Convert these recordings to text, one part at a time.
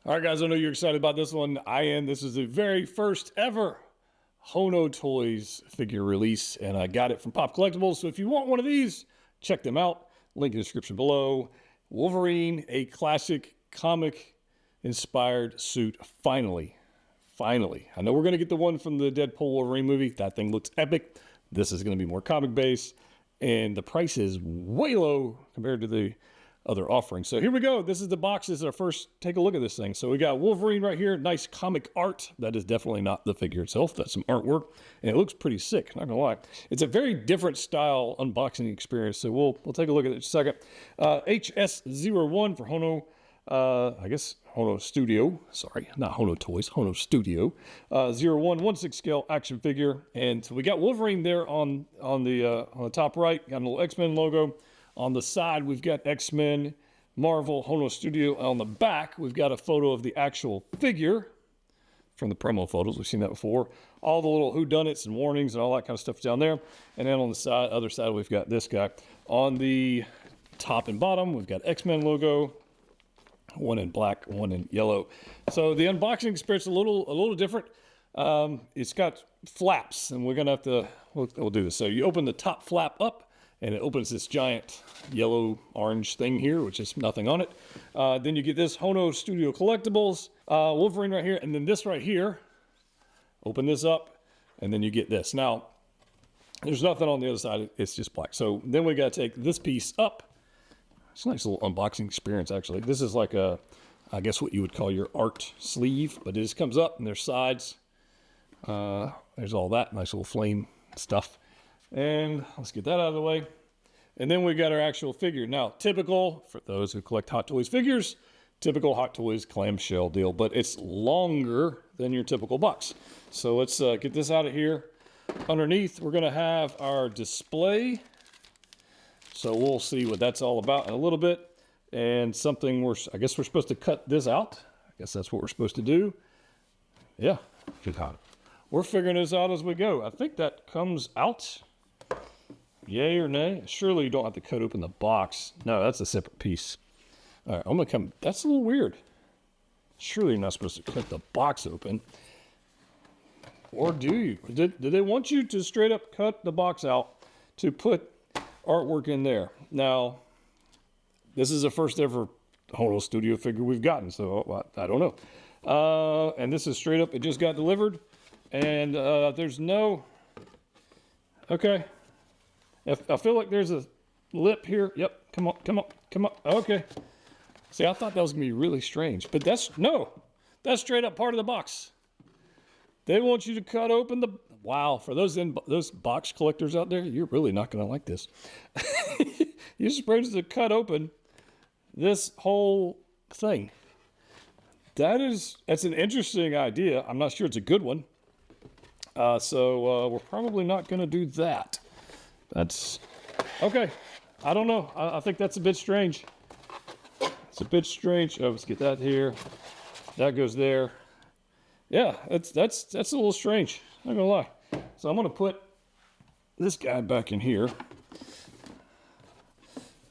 All right, guys, I know you're excited about this one. I am. This is the very first ever Hono Toys figure release, and I got it from Pop Collectibles. So if you want one of these, check them out. Link in the description below. Wolverine, a classic comic-inspired suit. Finally. Finally. I know we're going to get the one from the Deadpool Wolverine movie. That thing looks epic. This is going to be more comic-based, and the price is way low compared to the other offerings. So here we go. This is the box. This is our first take a look at this thing. So we got Wolverine right here. Nice comic art. That is definitely not the figure itself. That's some artwork, and it looks pretty sick, not gonna lie. It's a very different style unboxing experience, so we'll take a look at it in a second. HS01 for Hono, I guess Hono Studio. Sorry, not Hono Toys, Hono Studio. 0116 scale action figure. And so we got Wolverine there on the top right. Got a little X-Men logo. On the side, we've got X-Men, Marvel, Hono Studio. On the back, we've got a photo of the actual figure from the promo photos. We've seen that before. All the little whodunits and warnings and all that kind of stuff down there. And then on the side, other side, we've got this guy. On the top and bottom, we've got X-Men logo. One in black, one in yellow. So the unboxing experience is a little different. It's got flaps, and we're gonna have to, we'll do this. So you open the top flap up, and it opens this giant yellow-orange thing here, which is nothing on it. Then you get this Hono Studio Collectibles, Wolverine right here, and then this right here. Open this up, and then you get this. Now, there's nothing on the other side. It's just black. So then we got to take this piece up. It's a nice little unboxing experience, actually. This is like a, I guess what you would call your art sleeve, but it just comes up, and there's sides. There's all that nice little flame stuff. And let's get that out of the way. And then we got our actual figure. Now, typical, for those who collect Hot Toys figures, typical Hot Toys clamshell deal, but it's longer than your typical box. So let's get this out of here. Underneath, we're gonna have our display. So we'll see what that's all about in a little bit. And something I guess we're supposed to cut this out. I guess that's what we're supposed to do. Yeah, we're figuring this out as we go. I think that comes out. Yay or nay? Surely you don't have to cut open the box. No, that's a separate piece. All right, I'm gonna come. That's a little weird. Surely you're not supposed to cut the box open. Or do you? Did they want you to straight up cut the box out to put artwork in there? Now, this is the first ever Hono Studio figure we've gotten, so I don't know. And this is straight up, it just got delivered. And there's no, okay. I feel like there's a lip here. Yep, come on. Okay. See, I thought that was gonna be really strange, but that's straight up part of the box. They want you to cut open the, wow, for those box collectors out there, you're really not gonna like this. You're supposed to cut open this whole thing. That's an interesting idea. I'm not sure it's a good one. So we're probably not gonna do that. That's okay. I don't know. I think that's a bit strange. It's a bit strange. Oh, let's get that here. That goes there. Yeah, that's a little strange. Not gonna lie. So I'm gonna put this guy back in here,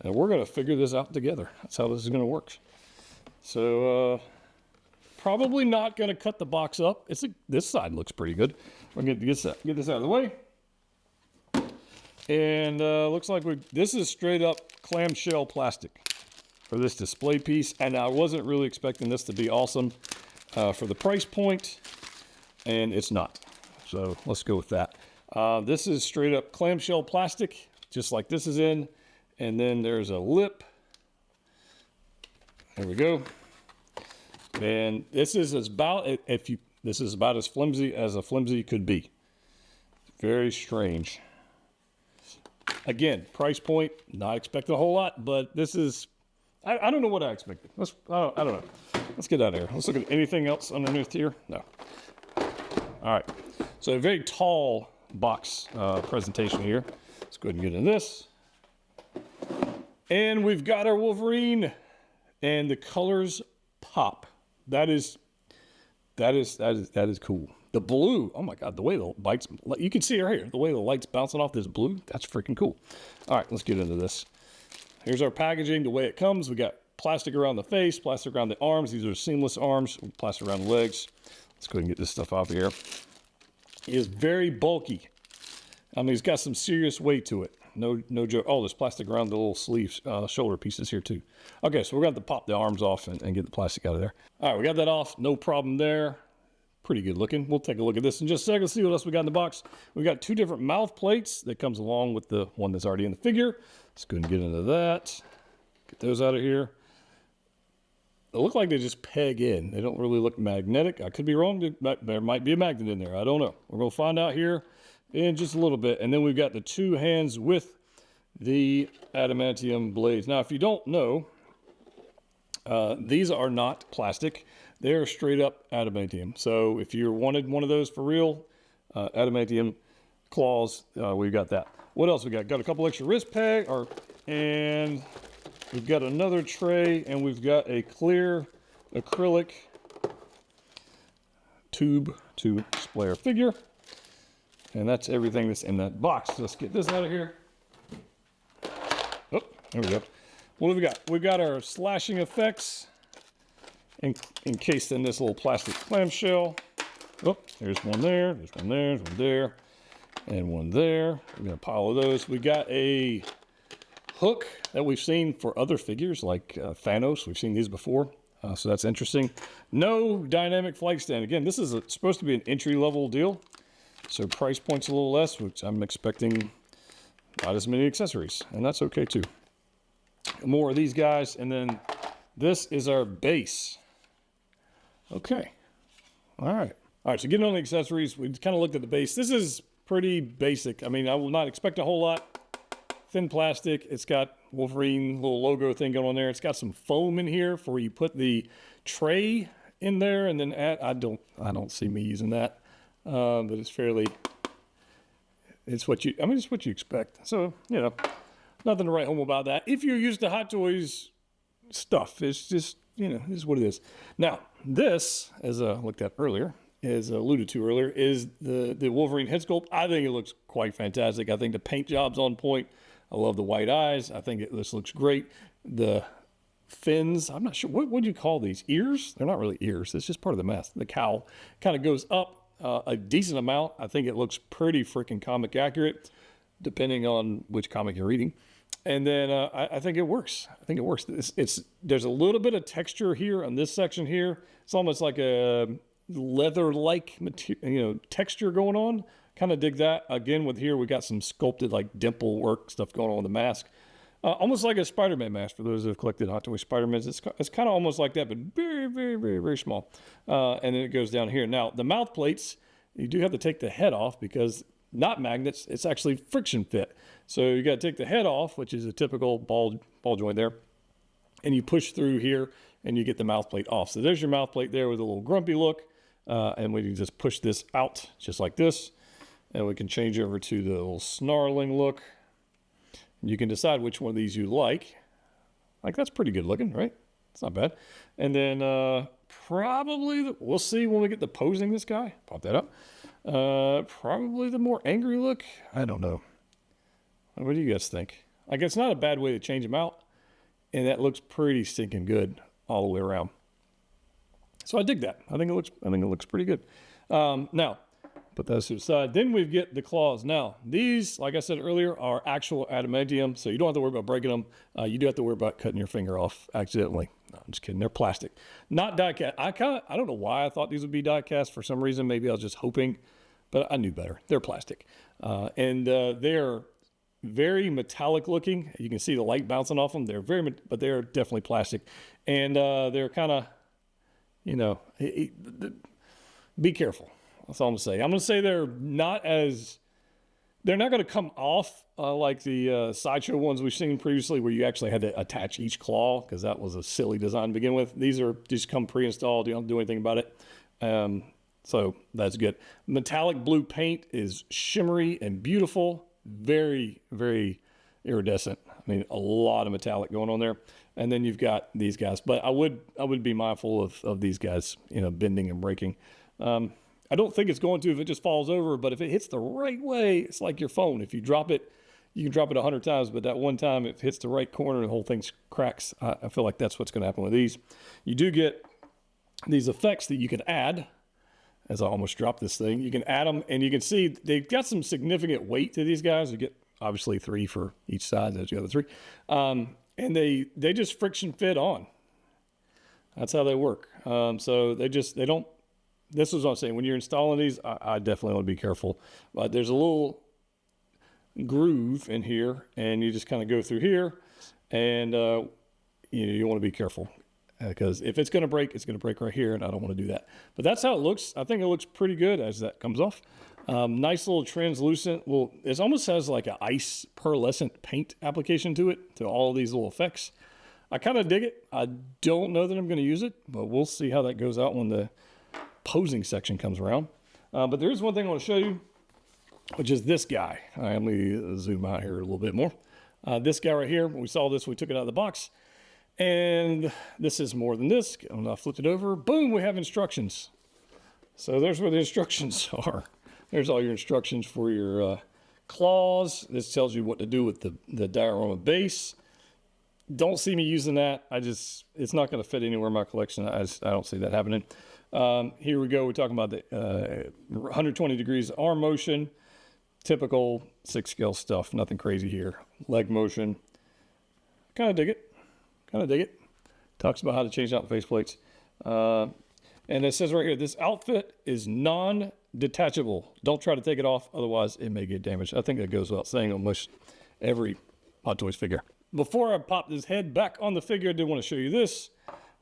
and we're gonna figure this out together. That's how this is gonna work. So probably not gonna cut the box up. This side looks pretty good. We're gonna get this out of the way. And looks like this is straight up clamshell plastic for this display piece. And I wasn't really expecting this to be awesome for the price point, and it's not. So let's go with that. This is straight up clamshell plastic, just like this is in. And then there's a lip. There we go. And this is about as flimsy as a flimsy could be. Very strange. Again, price point, not expecting a whole lot, but this is, I don't know what I expected. I don't know. Let's get out of here. Let's look at anything else underneath here. No. All right. So a very tall box presentation here. Let's go ahead and get in this. And we've got our Wolverine, and the colors pop. That is cool. The blue, oh my God, the way the lights, you can see it right here, the way the light's bouncing off this blue, that's freaking cool. All right, let's get into this. Here's our packaging, the way it comes. We got plastic around the face, plastic around the arms. These are seamless arms, plastic around the legs. Let's go ahead and get this stuff off here. It is very bulky. I mean, it's got some serious weight to it. No joke. Oh, there's plastic around the little sleeves, shoulder pieces here too. Okay, so we're going to have to pop the arms off and get the plastic out of there. All right, we got that off. No problem there. Pretty good looking. We'll take a look at this in just a second. See what else we got in the box. We got 2 different mouth plates that comes along with the one that's already in the figure. Let's go ahead and get into that. Get those out of here. They look like they just peg in. They don't really look magnetic. I could be wrong. There might be a magnet in there. I don't know. We're going to find out here in just a little bit. And then we've got the 2 hands with the adamantium blades. Now, if you don't know, these are not plastic. They're straight up adamantium. So if you wanted one of those for real, adamantium claws, we've got that. What else we got? Got a couple extra wrist peg, and we've got another tray, and we've got a clear acrylic tube to display our figure. And that's everything that's in that box. Let's get this out of here. Oh, there we go. What have we got? We've got our slashing effects encased in this little plastic clamshell. Oh, there's one there, there's one there, there's one there, and one there. We're gonna pile of those. We got a hook that we've seen for other figures like Thanos. We've seen these before, so that's interesting. No dynamic flight stand. Again, this is supposed to be an entry-level deal, so price point's a little less, which I'm expecting not as many accessories, and that's okay too. More of these guys, and then this is our base. Okay. All right. So getting on the accessories, we kind of looked at the base. This is pretty basic. I mean, I will not expect a whole lot. Thin plastic. It's got Wolverine little logo thing going on there. It's got some foam in here for where you put the tray in there, and then I don't see me using that. But it's fairly. It's what you expect. So nothing to write home about that. If you're used to Hot Toys stuff, it's just this is what it is. Now, this, as I looked at earlier, as alluded to earlier, is the Wolverine head sculpt. I think it looks quite fantastic. I think the paint job's on point. I love the white eyes. I think this looks great. The fins, I'm not sure, what would you call these? Ears? They're not really ears. It's just part of the mask. The cowl kind of goes up a decent amount. I think it looks pretty freaking comic accurate, depending on which comic you're reading. And then I think it works. I think it works. There's a little bit of texture here on this section here. It's almost like a leather-like material, texture going on. Kind of dig that. Again, with here we got some sculpted like dimple work stuff going on with the mask. Almost like a Spider-Man mask for those who have collected Hot Toy Spider-Mans. It's kind of almost like that, but very, very, very, very small. And then it goes down here. Now, the mouth plates, you do have to take the head off because not magnets, it's actually friction fit. So you got to take the head off, which is a typical ball joint there, and you push through here and you get the mouth plate off. So there's your mouth plate there with a little grumpy look, and we can just push this out just like this, and we can change over to the little snarling look. You can decide which one of these you like. Like, that's pretty good looking, right? It's not bad. And then probably, we'll see when we get to posing this guy. Pop that up. Probably the more angry look. I don't know. What do you guys think? Like, it's not a bad way to change them out, and that looks pretty stinking good all the way around. So I dig that. I think it looks pretty good. Now, put those to the side. Then we get the claws. Now, these, like I said earlier, are actual adamantium, so you don't have to worry about breaking them. You do have to worry about cutting your finger off accidentally. No, I'm just kidding. They're plastic, not die cast. I don't know why I thought these would be die cast for some reason. Maybe I was just hoping, but I knew better. They're plastic, and they're very metallic looking. You can see the light bouncing off them. But they're definitely plastic, and they're kind of, be careful. That's all I'm gonna say. I'm gonna say they're not going to come off like the Sideshow ones we've seen previously, where you actually had to attach each claw, because that was a silly design to begin with. These are just come pre-installed. You don't have to do anything about it. So that's good. Metallic blue paint is shimmery and beautiful. Very, very iridescent. I mean, a lot of metallic going on there. And then you've got these guys. But I would be mindful of these guys, bending and breaking. I don't think it's going to if it just falls over, but if it hits the right way, it's like your phone. If you drop it, you can drop it 100 times, but that one time it hits the right corner, the whole thing cracks. I feel like that's what's going to happen with these. You do get these effects that you can add. As I almost dropped this thing, you can add them, and you can see they've got some significant weight to these guys. You get obviously 3 for each side. There's the other 3, and they just friction fit on. That's how they work. So they don't. This is what I'm saying. When you're installing these, I definitely want to be careful. But there's a little groove in here, and you just kind of go through here, and you want to be careful. Because if it's going to break, it's going to break right here, and I don't want to do that. But that's how it looks. I think it looks pretty good as that comes off. Nice little translucent. Well, it almost has like an ice pearlescent paint application to it, to all these little effects. I kind of dig it. I don't know that I'm going to use it, but we'll see how that goes out when the posing section comes around. But there is one thing I want to show you, which is this guy. All right, let me zoom out here a little bit more. This guy right here, when we saw this, we took it out of the box. And this is more than this. I flipped it over. Boom, we have instructions. So there's where the instructions are. There's all your instructions for your claws. This tells you what to do with the diorama base. Don't see me using that. It's not going to fit anywhere in my collection. I don't see that happening. Here we go. We're talking about the 120 degrees arm motion. Typical 6 scale stuff. Nothing crazy here. Leg motion. Kind of dig it. Talks about how to change out faceplates. And it says right here, this outfit is non-detachable. Don't try to take it off, otherwise it may get damaged. I think that goes without saying almost every Hot Toys figure. Before I pop this head back on the figure, I did want to show you this.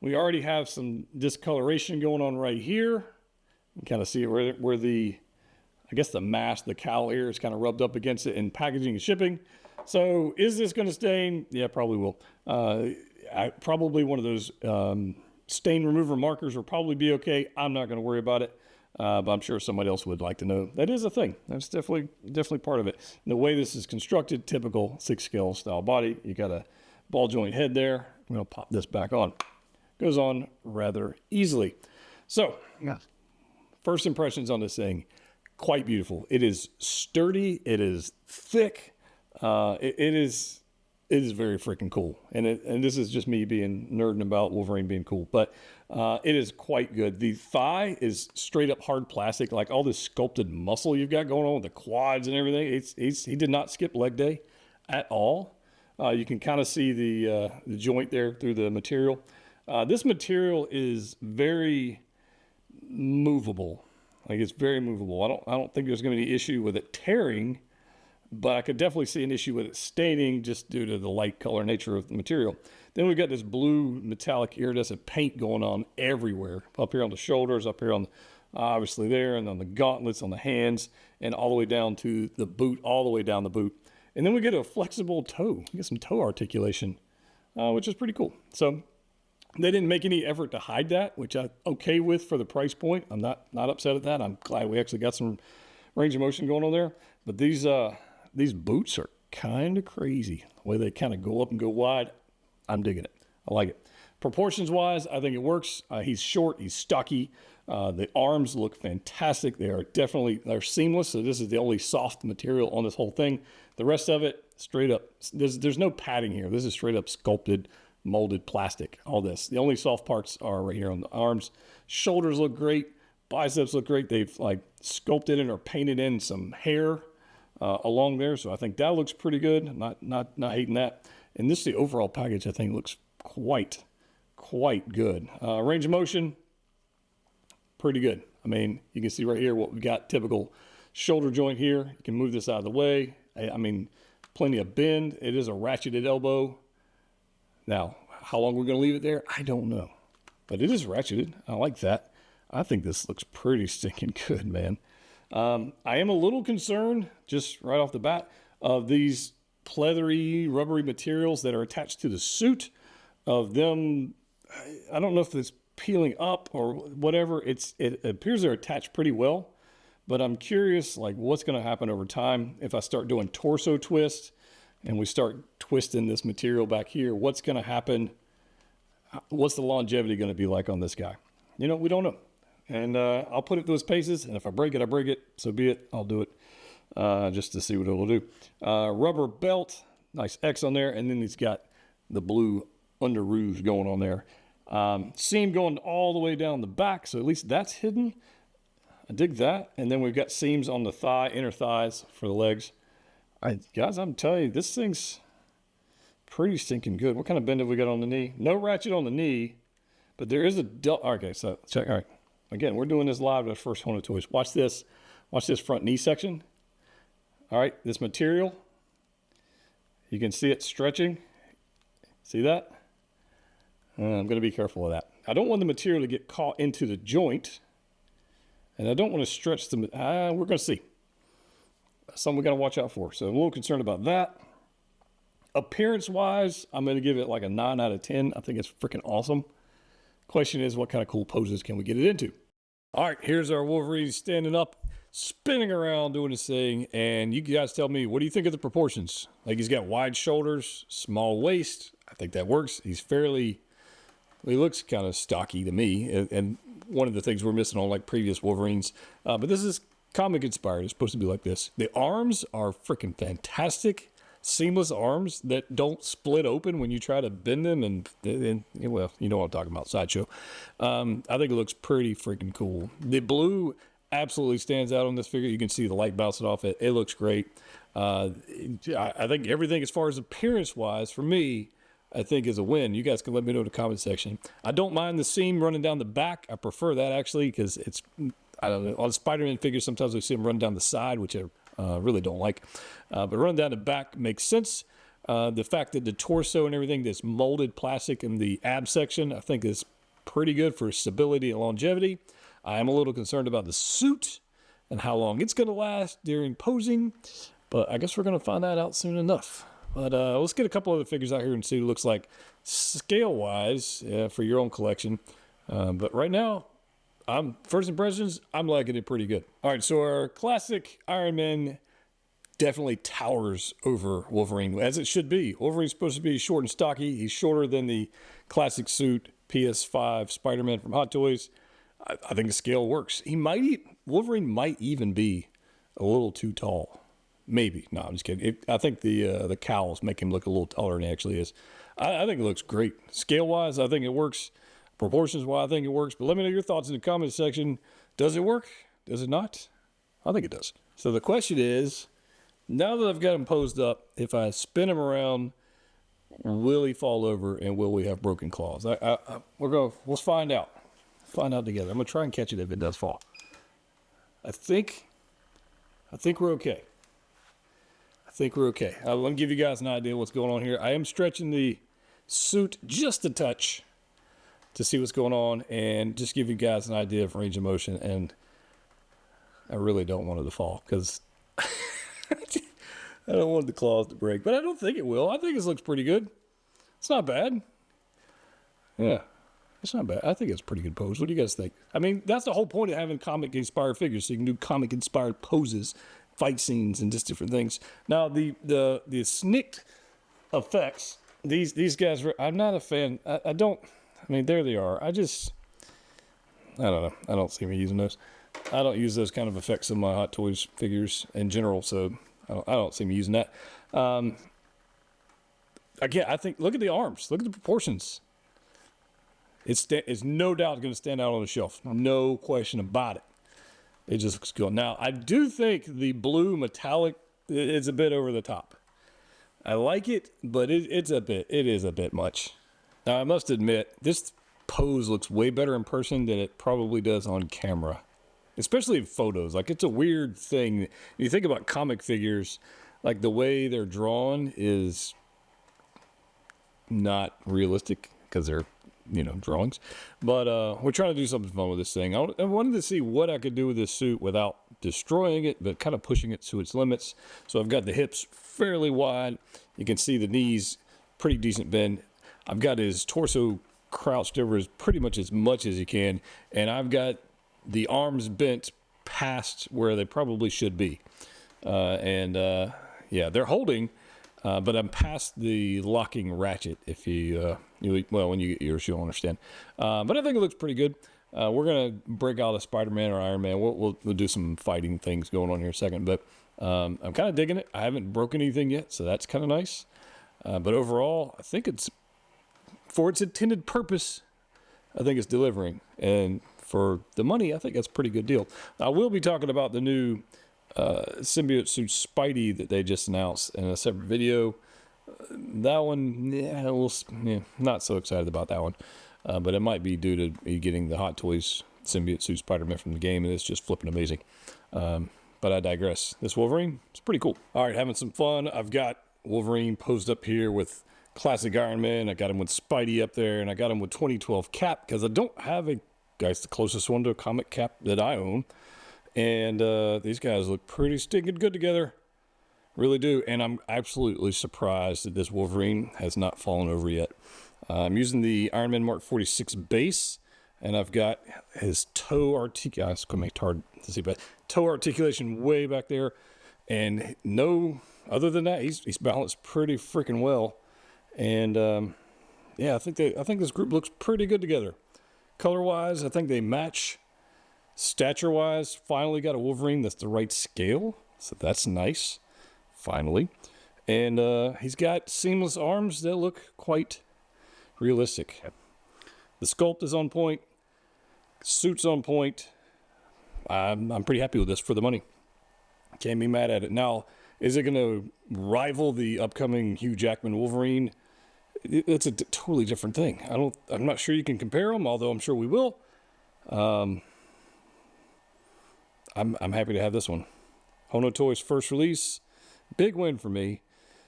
We already have some discoloration going on right here. You can kind of see it where the, I guess the mask, the cowl here is kind of rubbed up against it in packaging and shipping. So is this going to stain? Yeah, probably will. Probably one of those stain remover markers will probably be okay. I'm not going to worry about it, but I'm sure somebody else would like to know. That is a thing. That's definitely part of it. And the way this is constructed, typical 6 scale style body. You got a ball joint head there. I'm going to pop this back on. Goes on rather easily. So, yeah. First impressions on this thing, quite beautiful. It is sturdy. It is thick. It is very freaking cool. And this is just me nerding about Wolverine being cool, but it is quite good. The thigh is straight up hard plastic, like all this sculpted muscle you've got going on with the quads and everything. He did not skip leg day at all. You can kind of see the joint there through the material. This material is very movable. Like, it's very movable. I don't think there's going to be any issue with it tearing, but I could definitely see an issue with it staining just due to the light color nature of the material. Then we've got this blue metallic iridescent paint going on everywhere. Up here on the shoulders, up here on, obviously there, and on the gauntlets, on the hands, and all the way down to the boot, all the way down the boot. And then we get a flexible toe. We get some toe articulation, which is pretty cool. So they didn't make any effort to hide that, which I'm okay with for the price point. I'm not upset at that. I'm glad we actually got some range of motion going on there. But these boots are kind of crazy. The way they kind of go up and go wide, I'm digging it. I like it. Proportions-wise, I think it works. He's short. He's stocky. The arms look fantastic. They're seamless, so this is the only soft material on this whole thing. The rest of it, straight up, there's no padding here. This is straight up sculpted, molded plastic, all this. The only soft parts are right here on the arms. Shoulders look great. Biceps look great. They've like sculpted in or painted in some hair along there, so I think that looks pretty good. Not hating that. And this, the overall package, I think looks quite good. Range of motion, pretty good. I mean, you can see right here what we've got. Typical shoulder joint here. You can move this out of the way. I mean, plenty of bend. It is a ratcheted elbow. Now, how long we're going to leave it there, I don't know. But it is ratcheted. I like that. I think this looks pretty stinking good, man. I am a little concerned, just right off the bat, of these pleathery, rubbery materials that are attached to the suit, of them. I don't know if it's peeling up or whatever. It appears they're attached pretty well, but I'm curious, like, what's going to happen over time if I start doing torso twists and we start twisting this material back here. What's going to happen? What's the longevity going to be like on this guy? You know, we don't know. And I'll put it through its paces, and if I break it, I break it. So be it. I'll do it. just to see what it'll do. Rubber belt, nice X on there, and then he's got the blue under rouge going on there. Seam going all the way down the back, so at least that's hidden. I dig that. And then we've got seams on the thigh, inner thighs for the legs. Guys, I'm telling you, this thing's pretty stinking good. What kind of bend have we got on the knee? No ratchet on the knee, but there is a okay, so check. All right, again, we're doing this live at First Hono Toys. Watch this front knee section. All right, this material, you can see it stretching. See that? I'm going to be careful of that. I don't want the material to get caught into the joint, and I don't want to stretch the, we're going to see. Something we got to watch out for. So I'm a little concerned about that. Appearance-wise, I'm going to give it like a 9 out of 10. I think it's freaking awesome. Question is, what kind of cool poses can we get it into? All right, here's our Wolverine standing up, spinning around, doing his thing. And you guys tell me, what do you think of the proportions? Like, he's got wide shoulders, small waist. I think that works. He looks kind of stocky to me. And one of the things we're missing on like previous Wolverines. But this is comic inspired. It's supposed to be like this. The arms are freaking fantastic. Seamless arms that don't split open when you try to bend them, and well, you know what I'm talking about, sideshow. I think it looks pretty freaking cool. The blue absolutely stands out on this figure. You can see the light bouncing off it. It looks great. I think everything as far as appearance wise for me, I think is a win. You guys can let me know in the comment section. I don't mind the seam running down the back. I prefer that actually because it's, I don't know, on Spider-Man figures sometimes we see them run down the side, which I really don't like. But running down the back makes sense. The fact that the torso and everything, this molded plastic in the ab section, I think is pretty good for stability and longevity. I am a little concerned about the suit and how long it's going to last during posing, but I guess we're going to find that out soon enough. But let's get a couple other figures out here and see what it looks like scale-wise for your own collection. But right now, first impressions, I'm liking it pretty good. All right, so our classic Iron Man definitely towers over Wolverine, as it should be. Wolverine's supposed to be short and stocky. He's shorter than the classic suit PS5 Spider-Man from Hot Toys. I think the scale works. Wolverine might even be a little too tall. Maybe. No, I'm just kidding. I think the cowls make him look a little taller than he actually is. I think it looks great. Scale-wise, I think it works. Proportions-wise, I think it works. But let me know your thoughts in the comment section. Does it work? Does it not? I think it does. So the question is, now that I've got him posed up, if I spin him around, will he fall over and will we have broken claws? We'll find out. Find out together. I'm going to try and catch it if it does fall. I think we're okay. Let me give you guys an idea what's going on here. I am stretching the suit just a touch to see what's going on and just give you guys an idea of range of motion. And I really don't want it to fall because I don't want the claws to break, but I don't think it will. I think this looks pretty good. It's not bad. Yeah, it's not bad. I think it's a pretty good pose. What do you guys think? I mean, that's the whole point of having comic-inspired figures, so you can do comic-inspired poses, fight scenes, and just different things. Now, the snicked effects, these guys, I'm not a fan. I mean, there they are. I don't know. I don't see me using those. I don't use those kind of effects in my Hot Toys figures in general, so I don't see me using that. Again, I think, look at the arms. Look at the proportions. It's no doubt going to stand out on the shelf. No question about it. It just looks good. Now, I do think the blue metallic is a bit over the top. I like it, but it is a bit much. Now, I must admit, this pose looks way better in person than it probably does on camera, especially in photos. Like, it's a weird thing. You think about comic figures, like the way they're drawn is not realistic because they're, drawings. But we're trying to do something fun with this thing. I wanted to see what I could do with this suit without destroying it, but kind of pushing it to its limits. So I've got the hips fairly wide. You can see the knees, pretty decent bend. I've got his torso crouched over pretty much as you can. And I've got the arms bent past where they probably should be. Yeah, they're holding, but I'm past the locking ratchet. If when you get yours, you'll understand. But I think it looks pretty good. We're gonna break out a Spider-Man or Iron Man. We'll do some fighting things going on here in a second. But I'm kind of digging it. I haven't broken anything yet, so that's kind of nice. But overall, I think it's, for its intended purpose, I think it's delivering. And for the money, I think that's a pretty good deal. I will be talking about the new symbiote suit Spidey that they just announced in a separate video. That one, not so excited about that one. But it might be due to me getting the Hot Toys symbiote suit Spider-Man from the game, and it's just flipping amazing. But I digress. This Wolverine, it's pretty cool. All right, having some fun. I've got Wolverine posed up here with classic Iron Man. I got him with Spidey up there, and I got him with 2012 Cap, because I don't have a, guys, the closest one to a comic Cap that I own. And these guys look pretty stinking good together. Really do. And I'm absolutely surprised that this Wolverine has not fallen over yet. I'm using the Iron Man Mark 46 base, and I've got his toe articulation. It's going to make it hard to see, but toe articulation way back there. And no, other than that, he's balanced pretty freaking well. And yeah, I think this group looks pretty good together. Color-wise, I think they match. Stature-wise, finally got a Wolverine that's the right scale, so that's nice. Finally. And he's got seamless arms that look quite realistic. The sculpt is on point. Suit's on point. I'm pretty happy with this for the money. Can't be mad at it. Now, is it going to rival the upcoming Hugh Jackman Wolverine? It's a totally different thing. I'm not sure you can compare them, although I'm sure we will. I'm happy to have this one. Hono Toys first release. Big win for me.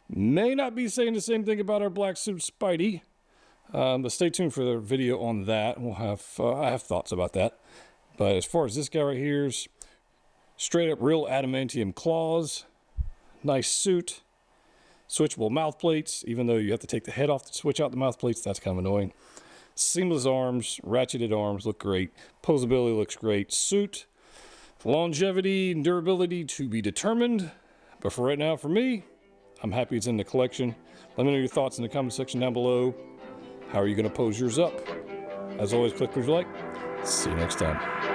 May not be saying the same thing about our black suit Spidey. But stay tuned for the video on that. We'll have I have thoughts about that. But as far as this guy right here's straight up real adamantium claws. Nice suit. Switchable mouth plates, even though you have to take the head off to switch out the mouth plates. That's kind of annoying. Seamless arms, ratcheted arms look great. Poseability looks great. Suit, longevity and durability to be determined. But for right now, for me, I'm happy it's in the collection. Let me know your thoughts in the comment section down below. How are you going to pose yours up? As always, click what you like. See you next time.